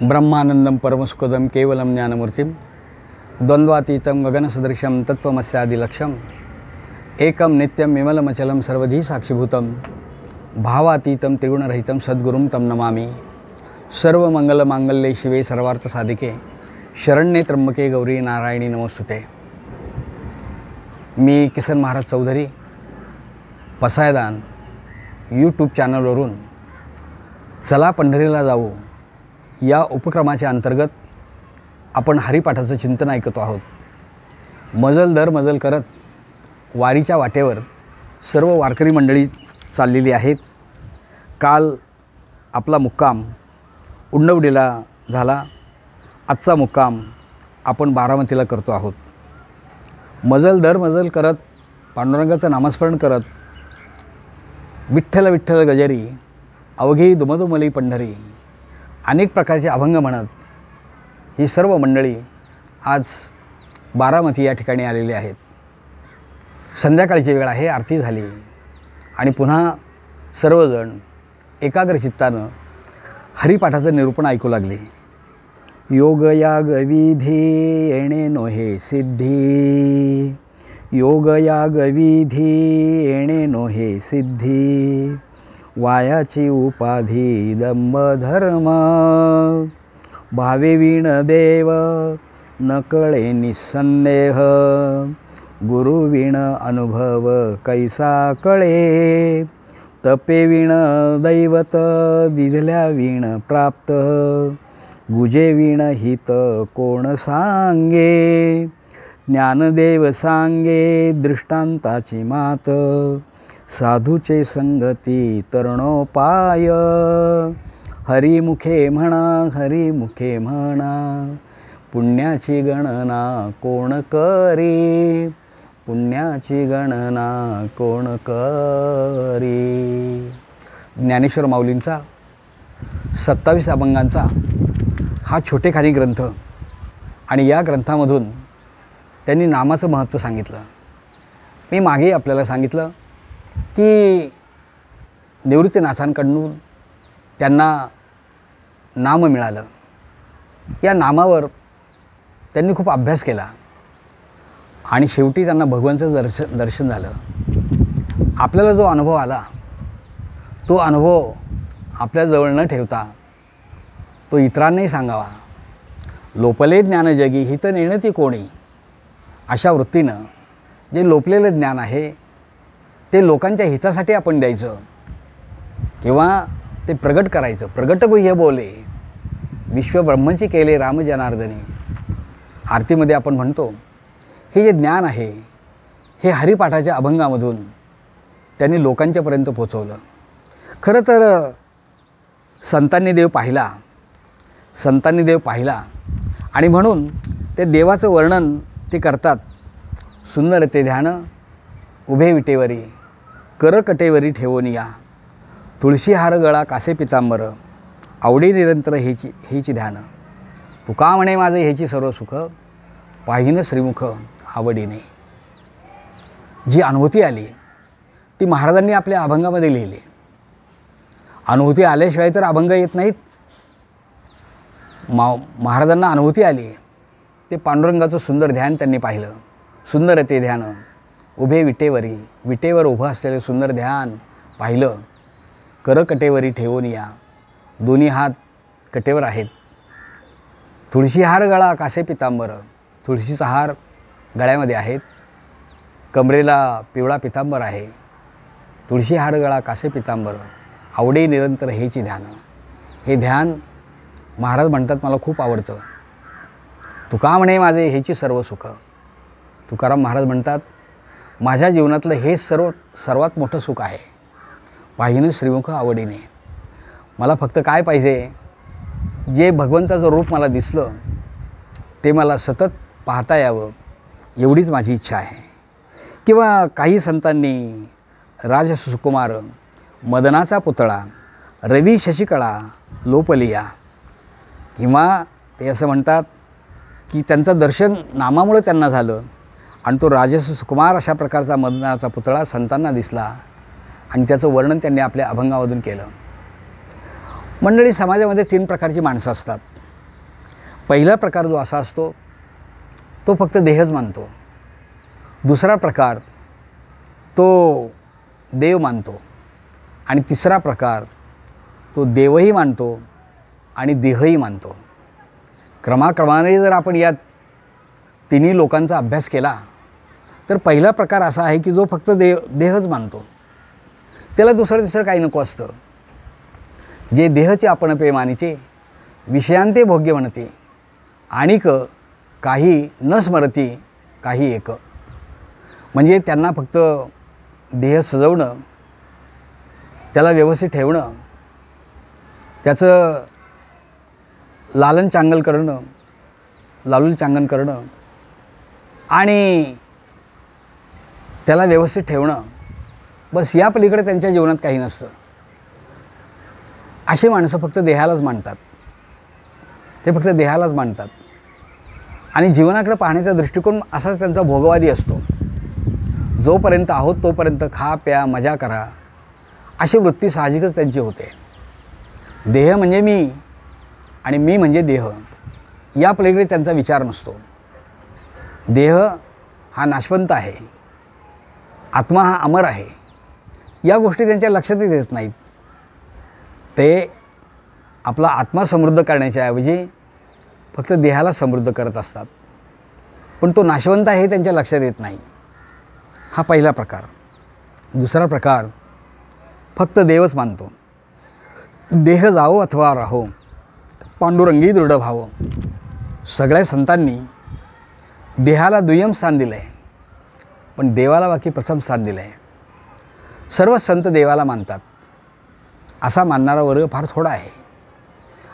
ब्रह्मानंदं परमसुखदं केवलं ज्ञानमूर्तिं द्वंद्वातीतं गगनसदृशं तत्त्वमस्यादिलक्ष्यम् एकं नित्यं विमलमचलं सर्वधी साक्षीभूतं भावातीतं त्रिगुणरहितं सद्गुरुं तं नमामि। सर्वमंगलमांगल्ये शिवे सर्वार्थसाधिके शरण्ये त्र्यंबके गौरी नारायणी नमोस्तुते। मी किसन महाराज चौधरी पसायदान यूट्यूब चॅनलवरून चला पंढरीला जाऊ या उपक्रमाच्या अंतर्गत आपण हरिपाठाचं चिंतन ऐकतो आहोत। मजल दर मजल करत वारीच्या वाटेवर सर्व वारकरी मंडळी चाललेली आहेत। काल आपला मुक्काम उंडवडीला झाला, आजचा मुक्काम आपण बारामतीला करतो आहोत। मजल दर मजल करत पांडुरंगाचं नामस्मरण करत विठ्ठल विठ्ठल गजरी अवघी दुमदुमली पंढरी अनेक प्रकारचे अभंग म्हणत ही सर्व मंडळी आज बारामती या ठिकाणी आलेली आहेत। संध्याकाळची वेळ आहे, आरती झाली आणि पुन्हा सर्वजण एकाग्र चित्तानं हरिपाठाचं निरूपण ऐकू लागले। योग याग विधी येणे नोहे सिद्धी, योग याग विधी येणे नोहे सिद्धी, वायाची उपाधी दंभ धर्म, भावे विण देव न कळे निसंदेह, गुरु विण अनुभव कैसा कळे, तपे विण दैवत दिधल्या विण प्राप्त, गुजे विण हित कोण सांगे, ज्ञानदेव सांगे दृष्टांताची मात, साधूचे संगती तरणोपाय, हरिमुखे म्हणा हरिमुखे म्हणा, पुण्याची गणना कोण करी, पुण्याची गणना कोण करी। ज्ञानेश्वर माऊलींचा 27 अभंगांचा हा छोटेखानी ग्रंथ आणि या ग्रंथामधून त्यांनी नामाचं महत्त्व सांगितलं। मी मागे आपल्याला सांगितलं की निवृत्तीनाथांकडून त्यांना नाम मिळालं। या नामावर त्यांनी खूप अभ्यास केला आणि शेवटी त्यांना भगवंताचं दर्शन झालं। आपल्याला जो अनुभव आला तो अनुभव आपल्याजवळ न ठेवता तो इतरांनाही सांगावा। लोपले ज्ञान जगी हित नेणती कोणी, अशा वृत्तीनं जे लोपलेलं ज्ञान आहे ते लोकांच्या हितासाठी आपण द्यायचं किंवा ते प्रगट करायचं। प्रगट गुह्य बोले विश्वब्रह्मची केले राम जनार्दनी। आरतीमध्ये आपण म्हणतो हे जे ज्ञान आहे हे हरिपाठाच्या अभंगामधून त्यांनी लोकांच्यापर्यंत पोचवलं। खरं तर संतांनी देव पाहिला आणि म्हणून ते देवाचं वर्णन ते करतात। सुंदर ते ध्यान उभे विटेवरी कर कटेवरी ठेवून या, तुळशी हार गळा कासे पितांबर, आवडी निरंतर हेची ध्यान, तुका म्हणे माझे हेची सर्व सुख, पाहिन श्रीमुख आवडीने। जी अनुभूती आली ती महाराजांनी आपल्या अभंगामध्ये लिहिली। अनुभूती आल्याशिवाय तर अभंग येत नाहीत। महाराजांना अनुभूती आली ते पांडुरंगाचं सुंदर ध्यान त्यांनी पाहिलं। सुंदर ते ध्यान उभे विटेवरी, विटेवर उभं असलेलं सुंदर ध्यान पाहिलं। कर कटेवरी ठेवून या, दोन्ही हात कटेवर आहेत। तुळशी हार गळा कासे पितांबर, तुळशीचा हार गळ्यामध्ये आहेत, कमरेला पिवळा पितांबर आहे। तुळशी हार गळा कासे पितांबर, आवडे निरंतर हेची ध्यान। हे ध्यान महाराज म्हणतात मला खूप आवडतं। तुका म्हणे माझे हेची सर्व सुख, तुकाराम महाराज म्हणतात माझ्या जीवनातलं हे सर्वात मोठं सुख आहे। पाहिन श्रीमुख आवडीने, मला फक्त काय पाहिजे, जे भगवंताचं रूप मला दिसलं ते मला सतत पाहता यावं एवढीच माझी इच्छा आहे। किंवा काही संतांनी राजसुकुमार मदनाचा पुतळा रवी शशिकळा लोपलिया, किंवा ते असं म्हणतात की त्यांचं दर्शन नामामुळे त्यांना झालं आणि तो राजसुकुमार अशा प्रकारचा मदनाचा पुतळा संतांना दिसला आणि त्याचं वर्णन त्यांनी आपल्या अभंगामधून केलं। मंडळी, समाजामध्ये 3 प्रकारची माणसं असतात। पहिला प्रकार जो असा असतो तो फक्त देहच मानतो. दुसरा प्रकार तो देव मानतो. आणि तिसरा प्रकार तो देवही मानतो आणि देहही मानतो. क्रमाक्रमाने जर आपण या तिन्ही लोकांचा अभ्यास केला तर पहिला प्रकार असा आहे की जो फक्त देहच मानतो. त्याला दुसरं तिसरं काही नको असतं. जे देहचे आपणपे मानिते विषयांते भोग्य म्हणते आणिक काही न स्मरती काही एक. म्हणजे त्यांना फक्त देह सजवणं, त्याला व्यवस्थित ठेवणं, त्याचं लालन चांगन करणं आणि त्याला व्यवस्थित ठेवणं, बस या पलीकडे त्यांच्या जीवनात काही नसतं. असे माणसं फक्त देहालाच मानतात. ते फक्त देहालाच मानतात आणि जीवनाकडे पाहण्याचा दृष्टिकोन असाच त्यांचा भोगवादी असतो. जोपर्यंत आहोत तोपर्यंत खा प्या मजा करा अशी वृत्ती साहजिकच त्यांची होते. देह म्हणजे मी आणि मी म्हणजे देह या पलीकडे त्यांचा विचार नसतो. देह हा नाशवंत आहे, आत्मा हा अमर आहे, या गोष्टी त्यांच्या लक्षातच येत नाहीत. ते आपला आत्मा समृद्ध करण्याच्या ऐवजी फक्त देहाला समृद्ध करत असतात. पण तो नाशवंत आहे हे त्यांच्या लक्षात येत नाही. हा पहिला प्रकार. दुसरा प्रकार फक्त देवच मानतो. देह जावो अथवा राहो पांडुरंगी दृढ भावो. सगळ्या संतांनी देहाला दुय्यम स्थान दिलं आहे, पण देवाला बाकी प्रथम स्थान दिलं आहे. सर्व संत देवाला मानतात. असा मानणारा वर्ग फार थोडा आहे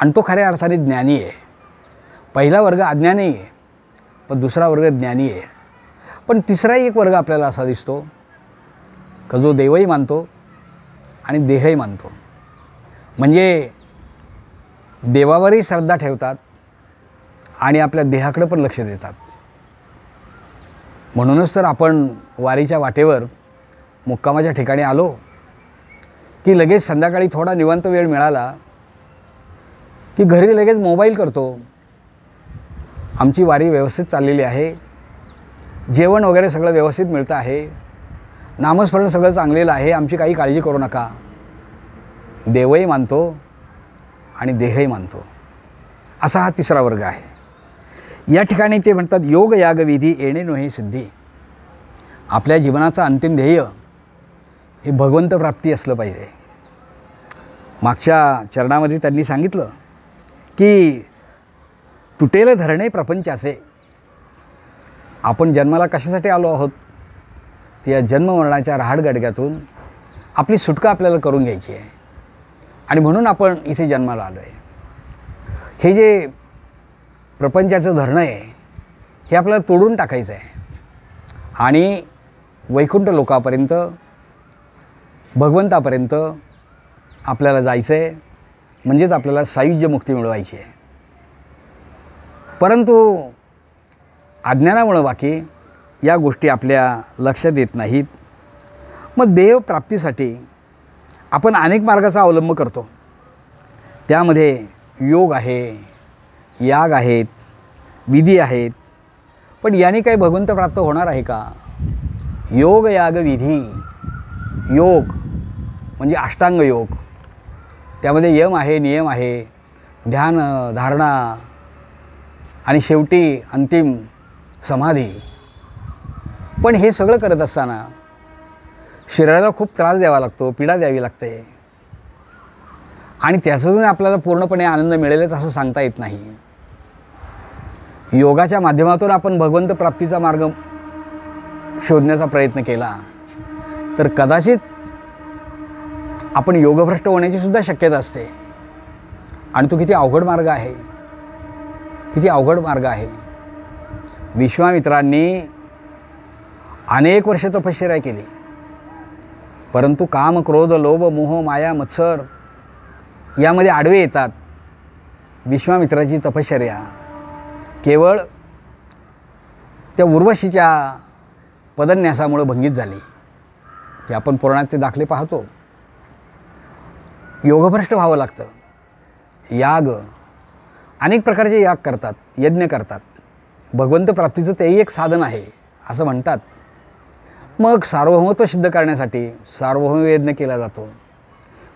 आणि तो खऱ्या अर्थाने ज्ञानी आहे. पहिला वर्ग अज्ञानी आहे, पण दुसरा वर्ग ज्ञानी आहे. पण तिसराही एक वर्ग आपल्याला असा दिसतो का जो देवही मानतो आणि देहही मानतो. म्हणजे देवावरही श्रद्धा ठेवतात आणि आपल्या देहाकडे पण लक्ष देतात. म्हणूनच तर आपण वारीच्या वाटेवर मुक्कामाच्या ठिकाणी आलो की लगेच संध्याकाळी थोडा निवांत वेळ मिळाला की घरी लगेच मोबाईल करतो. आमची वारी व्यवस्थित चाललेली आहे, जेवण वगैरे सगळं व्यवस्थित मिळतं आहे, नामस्मरण सगळं चांगलेलं आहे, आमची काही काळजी करू नका. देवही मानतो आणि देहही मानतो. असा हा तिसरा वर्ग आहे. या ठिकाणी ते म्हणतात योग याग विधी येणे नोहे सिद्धी. आपल्या जीवनाचं अंतिम ध्येय हे भगवंत प्राप्ती असलं पाहिजे. मागच्या चरणामध्ये त्यांनी सांगितलं की तुटेल धरणे प्रपंचाचे. आपण जन्माला कशासाठी आलो आहोत? त्या जन्ममरणाच्या रहाडगडग्यातून आपली सुटका आपल्याला करून घ्यायची आहे आणि म्हणून आपण इथे जन्माला आलो आहे. हे जे प्रपंचाचं धरणं आहे हे आपल्याला तोडून टाकायचं आहे आणि वैकुंठ लोकापर्यंत भगवंतापर्यंत आपल्याला जायचं आहे. म्हणजेच आपल्याला सायुज्य मुक्ती मिळवायची आहे. परंतु अज्ञानामुळं बाकी या गोष्टी आपल्या लक्षात येत नाहीत. मग देव प्राप्तीसाठी आपण अनेक मार्गाचा अवलंब करतो. त्यामध्ये योग आहे, याग आहेत, विधी आहेत. पण याने काही भगवंत प्राप्त होणार आहे का? योग याग विधी. योग म्हणजे अष्टांग योग. त्यामध्ये यम आहे, नियम आहे, ध्यान, धारणा आणि शेवटी अंतिम समाधी. पण हे सगळं करत असताना शरीराला खूप त्रास द्यावा लागतो, पीडा द्यावी लागते आणि त्याच्यातून आपल्याला पूर्णपणे आनंद मिळेलच असं सांगता येत नाही. योगाच्या माध्यमातून आपण भगवंत प्राप्तीचा मार्ग शोधण्याचा प्रयत्न केला तर कदाचित आपण योगभ्रष्ट होण्याची सुद्धा शक्यता असते. आणि तो किती अवघड मार्ग आहे, किती अवघड मार्ग आहे. विश्वामित्रांनी अनेक वर्ष तपश्चर्या केली, परंतु काम, क्रोध, लोभ, मोह, माया, मत्सर यामध्ये आडवे येतात. विश्वामित्राची तपश्चर्या केवळ त्या उर्वशीच्या पदन्यासामुळे भंगित झाली. की आपण पुराणात ते दाखले पाहतो. योगभ्रष्ट व्हावं लागतं. याग अनेक प्रकारचे याग करतात, यज्ञ करतात. भगवंत प्राप्तीचं तेही एक साधन आहे असं म्हणतात. मग सार्वभौमत्व सिद्ध करण्यासाठी सार्वभौम यज्ञ केला जातो.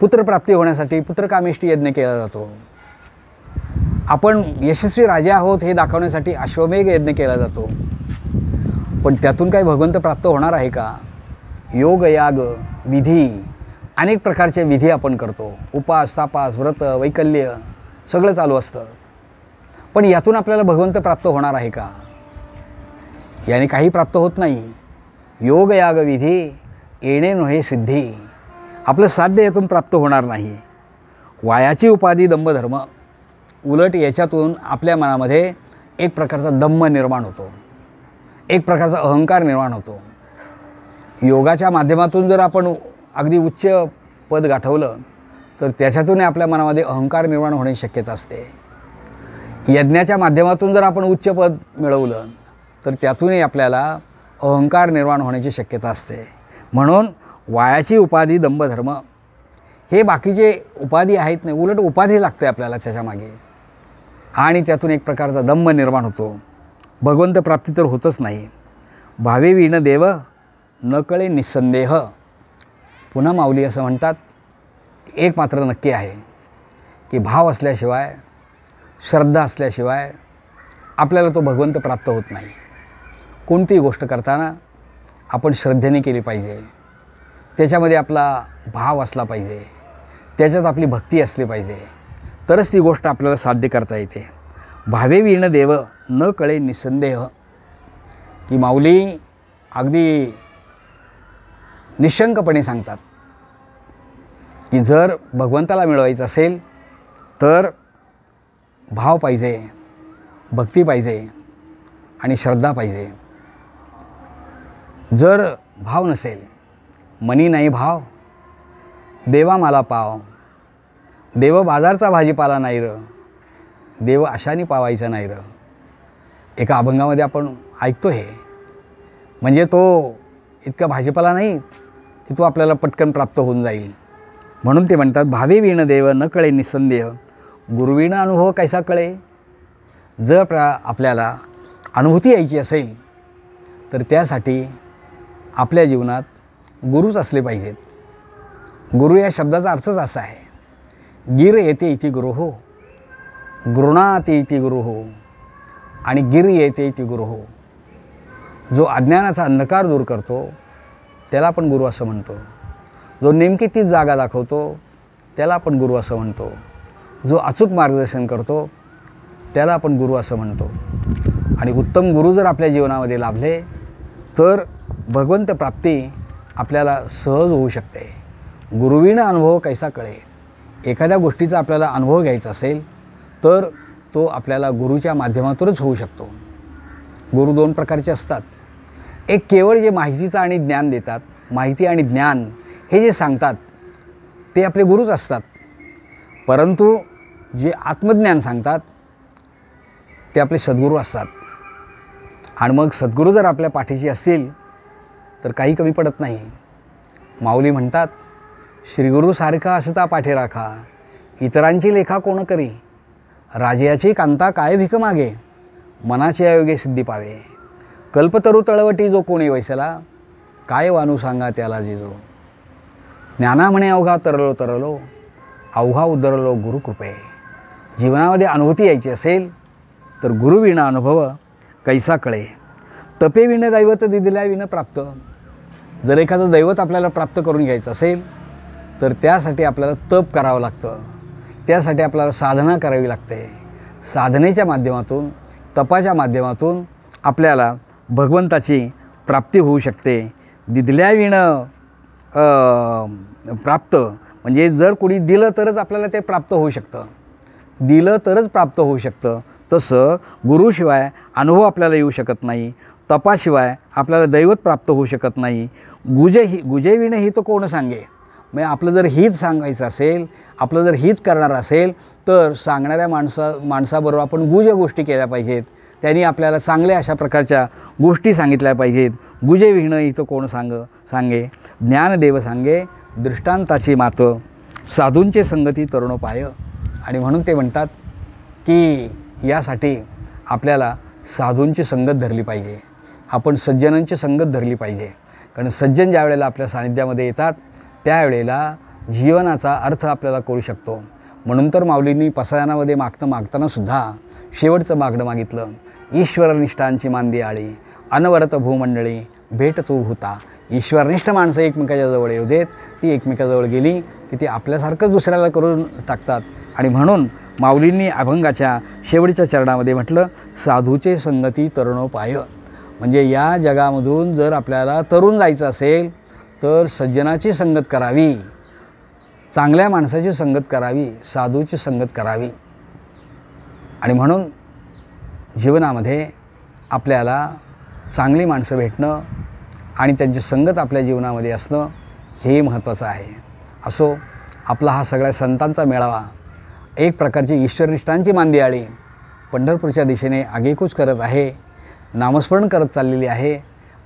पुत्रप्राप्ती होण्यासाठी पुत्रकामेष्टी यज्ञ केला जातो. आपण यशस्वी राजे आहोत हे दाखवण्यासाठी अश्वमेध यज्ञ केला जातो. पण त्यातून काही भगवंत प्राप्त होणार आहे का? योग, याग, विधी, अनेक प्रकारचे विधी आपण करतो. उपास, तापास, व्रत, वैकल्य सगळं चालू असतं. पण यातून आपल्याला भगवंत प्राप्त होणार आहे का? याने काही प्राप्त होत नाही. योग, याग, विधी येणे नोहे सिद्धी. आपलं साध्य यातून प्राप्त होणार नाही. वायाची उपाधी दंभधर्म. उलट याच्यातून आपल्या मनामध्ये एक प्रकारचा दंभ निर्माण होतो, एक प्रकारचा अहंकार निर्माण होतो. योगाच्या माध्यमातून जर आपण अगदी उच्च पद गाठवलं तर त्याच्यातून आपल्या मनामध्ये अहंकार निर्माण होण्याची शक्यता असते. यज्ञाच्या माध्यमातून जर आपण उच्च पद मिळवलं तर त्यातूनही आपल्याला अहंकार निर्माण होण्याची शक्यता असते. म्हणून वायाची उपाधी दंभधर्म हे बाकीचे उपाधी आहेत नाही, उलट उपाधी लागते आपल्याला त्याच्यामागे आणि त्यातून एक प्रकारचा दंभ निर्माण होतो. भगवंत प्राप्ती तर होतच नाही. भावे विण देव न कळे निस्संदेह. पुन्हा माऊली असं म्हणतात, एक मात्र नक्की आहे की भाव असल्याशिवाय, श्रद्धा असल्याशिवाय आपल्याला तो भगवंत प्राप्त होत नाही. कोणतीही गोष्ट करताना आपण श्रद्धेने केली पाहिजे, त्याच्यामध्ये आपला भाव असला पाहिजे, त्याच्यात आपली भक्ती असली पाहिजे, तरच ती गोष्ट आपल्याला साध्य करता येते. भावे विण देव न कळे निस्संदेह. की माऊली अगदी निशंकपणे सांगतात की जर भगवंताला मिळवायचं असेल तर भाव पाहिजे, भक्ती पाहिजे आणि श्रद्धा पाहिजे. जर भाव नसेल, मनी नाही भाव, देवा मला पाव, देव बाजारचा भाजीपाला नाही र, देव अशाने पावायचा नाही र. एका अभंगामध्ये आपण ऐकतो हे. म्हणजे तो इतका भाजीपाला नाही की तो आपल्याला पटकन प्राप्त होऊन जाईल. म्हणून ते म्हणतात, भावे विण देव न कळे निस्संदेह, गुरुविण अनुभव कैसा कळे. जर आपल्याला अनुभूती यायची असेल तर त्यासाठी आपल्या जीवनात गुरुच असले पाहिजेत. गुरु या शब्दाचा अर्थच असा आहे, गिर येते इति गुरु हो, गृणाती इति गुरु हो आणि गिर येते इति गुरु हो. जो अज्ञानाचा अंधकार दूर करतो त्याला आपण गुरु असं म्हणतो. जो नेमकी तीच जागा दाखवतो त्याला आपण गुरु असं म्हणतो. जो अचूक मार्गदर्शन करतो त्याला आपण गुरु असं म्हणतो. आणि उत्तम गुरु जर आपल्या जीवनामध्ये लाभले तर भगवंत प्राप्ती आपल्याला सहज होऊ शकते. गुरुविण अनुभव कैसा कळे. एखाद्या गोष्टीचा आपल्याला अनुभव घ्यायचा असेल तर तो आपल्याला गुरुच्या माध्यमातूनच होऊ शकतो. गुरु दोन प्रकारचे असतात. एक केवळ जे माहितीचं आणि ज्ञान देतात, माहिती आणि ज्ञान हे जे सांगतात ते आपले गुरुच असतात. परंतु जे आत्मज्ञान सांगतात ते आपले सद्गुरू असतात. आणि मग सद्गुरू जर आपल्या पाठीशी असतील तर काही कमी पडत नाही. माऊली म्हणतात, श्रीगुरूसारखा असता पाठी राखा, इतरांची लेखा कोण करी. राजयाची कांता काय भीक मागे, मनाची अयोग्य सिद्धी पावे. कल्पतरू तळवटी जो कोणी वैसला, काय वानू सांगा त्याला जिजो. ज्ञाना म्हणे अवघा तरलो तरलो, अवघा उदरलो गुरुकृपे. जीवनामध्ये अनुभूती यायची असेल तर गुरुविण अनुभव कैसा कळे. तपे विण दैवत दिदिल्या विण प्राप्त. जर एखादं दैवत आपल्याला प्राप्त करून घ्यायचं असेल तर त्यासाठी आपल्याला तप करावं लागतं, त्यासाठी आपल्याला साधना करावी लागते. साधनेच्या माध्यमातून, तपाच्या माध्यमातून आपल्याला भगवंताची प्राप्ती होऊ शकते. दिदल्या विण प्राप्त म्हणजे जर कोणी दिलं तरच आपल्याला ते प्राप्त होऊ शकतं, दिलं तरच प्राप्त होऊ शकतं. तसं गुरुशिवाय अनुभव आपल्याला येऊ शकत नाही, तपाशिवाय आपल्याला दैवत प्राप्त होऊ शकत नाही. गुजे विण ही तर कोण सांगे. म्हणजे आपलं जर हित सांगायचं असेल, आपलं जर हित करणार असेल तर सांगणाऱ्या माणसाबरोबर आपण गुज गोष्टी केल्या पाहिजेत. त्यांनी आपल्याला चांगल्या अशा प्रकारच्या गोष्टी सांगितल्या पाहिजेत. गुजे विण ही तर कोण सांगे. ज्ञानदेव सांगे दृष्टांताची मात, साधूंचे संगती तरुणोपाय. आणि म्हणून ते म्हणतात की यासाठी आपल्याला साधूंची संगत धरली पाहिजे, आपण सज्जनांची संगत धरली पाहिजे. कारण सज्जन ज्या वेळेला आपल्या सानिध्यामध्ये येतात त्यावेळेला जीवनाचा अर्थ आपल्याला कळू शकतो. म्हणून तर माऊलींनी पसायनामध्ये मागतानासुद्धा शेवटचं मागणं मागितलं, ईश्वरनिष्ठांची मांदी आळी अनवरत भूमंडळी भेट तू होता. ईश्वरनिष्ठ माणसं एकमेकाच्या जवळ येऊ देत, ती एकमेकाजवळ गेली की ती आपल्यासारखंच दुसऱ्याला करून टाकतात. आणि म्हणून माऊलींनी अभंगाच्या शेवटच्या चरणामध्ये म्हटलं, साधूचे संगती तरुणोपाय. म्हणजे या जगामधून जर आपल्याला तरुण जायचं असेल तर सज्जनाची संगत करावी, चांगल्या माणसाची संगत करावी, साधूची संगत करावी. आणि म्हणून जीवनामध्ये आपल्याला चांगली माणसं भेटणं आणि त्यांची संगत आपल्या जीवनामध्ये असणं हे महत्त्वाचं आहे. असो, आपला हा सगळ्या संतांचा मेळावा एक प्रकारची ईश्वरनिष्ठांची मांदी आळी पंढरपूरच्या दिशेने आगेकूच करत आहे, नामस्मरण करत चाललेली आहे,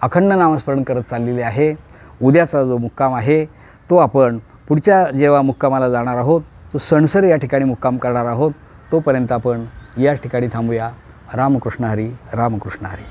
अखंड नामस्मरण करत चाललेली आहे. उद्याचा जो मुक्काम आहे तो आपण पुढच्या जेव्हा मुक्कामाला जाणार आहोत तो सणसर या ठिकाणी मुक्काम करणार आहोत. तोपर्यंत आपण या ठिकाणी थांबूया. रामकृष्ण हरी, रामकृष्ण हरी.